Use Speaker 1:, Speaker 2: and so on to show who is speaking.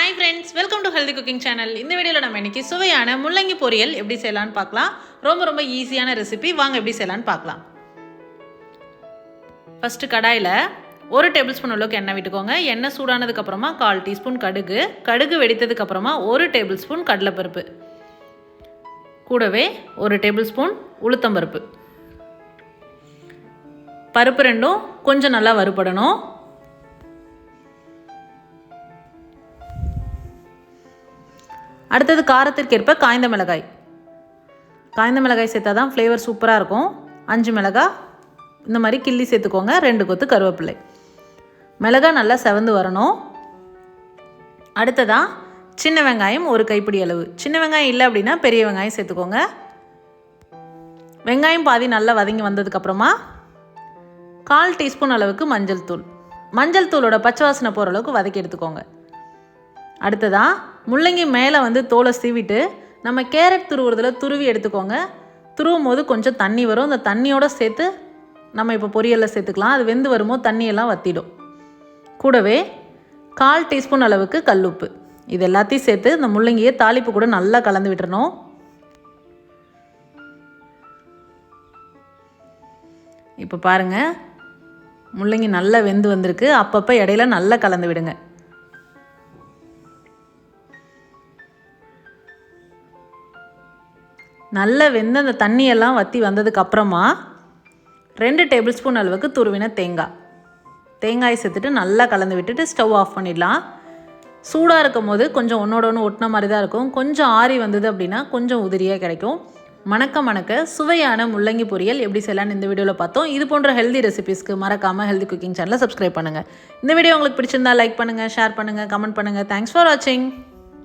Speaker 1: Hi friends, welcome to Healthy Cooking Channel. இந்த வீடியோல நம்ம இன்னைக்கு சுவையான முள்ளங்கி பொரியல் எப்படி செய்யலாம்னு பார்க்கலாம். ரொம்ப ஈஸியான ரெசிபி. வாங்க எப்படி செய்யலாம்னு பார்க்கலாம். ஃபர்ஸ்ட் கடாயில 1 டேபிள்ஸ்பூன் அளவுக்கு எண்ணெய் விட்டுக்கோங்க. எண்ணெய் சூடானதுக்கு அப்புறமா 1/4 டீஸ்பூன் கடுகு வெடித்ததுக்கு அப்புறமா 1 டேபிள்ஸ்பூன் கடலைப்பருப்பு. கூடவே 1 டேபிள்ஸ்பூன் உளுத்தம்பருப்பு. பருப்பு ரெண்டும் கொஞ்சம் நல்லா வறுபடணும். அடுத்தது காரத்திற்கு ஏற்ப காய்ந்த மிளகாய் சேர்த்தா தான் ஃப்ளேவர் சூப்பராக இருக்கும். 5 மிளகாய் இந்த மாதிரி கிள்ளி சேர்த்துக்கோங்க. 2 கொத்து கருவேப்பிலை. மிளகாய் நல்லா செவந்து வரணும். அடுத்ததாக சின்ன வெங்காயம் 1 கைப்பிடி அளவு. சின்ன வெங்காயம் இல்லை அப்படின்னா பெரிய வெங்காயம் சேர்த்துக்கோங்க. வெங்காயம் பாதி நல்லா வதங்கி வந்ததுக்கப்புறமா 1/4 டீஸ்பூன் அளவுக்கு மஞ்சள் தூளோட பச்சை வாசனை போகிற அளவுக்கு வதக்கி எடுத்துக்கோங்க. அடுத்ததாக முள்ளங்கி மேலே தோலை சீவிட்டு நம்ம கேரட் துருவி எடுத்துக்கோங்க. துருவும் போது கொஞ்சம் தண்ணி வரும். அந்த தண்ணியோடு சேர்த்து நம்ம இப்போ பொரியலில் சேர்த்துக்கலாம். அது வெந்து வரும்போது தண்ணியெல்லாம் வற்றிடும். கூடவே 1/4 டீஸ்பூன் அளவுக்கு கல்லுப்பு. இது எல்லாத்தையும் சேர்த்து இந்த முள்ளங்கியை தாளிப்பு கூட நல்லா கலந்து விட்டுறணும். இப்போ பாருங்கள், முள்ளங்கி நல்லா வெந்து வந்திருக்கு. அப்பப்போ இடையில நல்லா கலந்து விடுங்க. நல்லா வெந்து அந்த தண்ணியெல்லாம் வற்றி வந்ததுக்கப்புறமா 2 டேபிள் ஸ்பூன் அளவுக்கு துருவின தேங்காய் சேர்த்துட்டு நல்லா கலந்து விட்டுட்டு ஸ்டவ் ஆஃப் பண்ணிடலாம். சூடாக இருக்கும் போது கொஞ்சம் ஒன்றோட ஒன்று ஒட்டின மாதிரி தான் இருக்கும். கொஞ்சம் ஆறி வந்தது அப்படின்னா கொஞ்சம் உதிரியாக கிடைக்கும். மணக்க சுவையான முள்ளங்கி பொரியல் எப்படி செய்யலான்னு இந்த வீடியோவில் பார்த்தோம். இது போன்ற ஹெல்தி ரெசிபீஸ்க்கு மறக்காமல் ஹெல்தி குக்கிங் சேனலை சப்ஸ்கிரைப் பண்ணுங்கள். இந்த வீடியோ உங்களுக்கு பிடிச்சிருந்தா லைக் பண்ணுங்கள், ஷேர் பண்ணுங்கள், கமெண்ட் பண்ணுங்கள். தேங்க்ஸ் ஃபார் வாட்சிங்.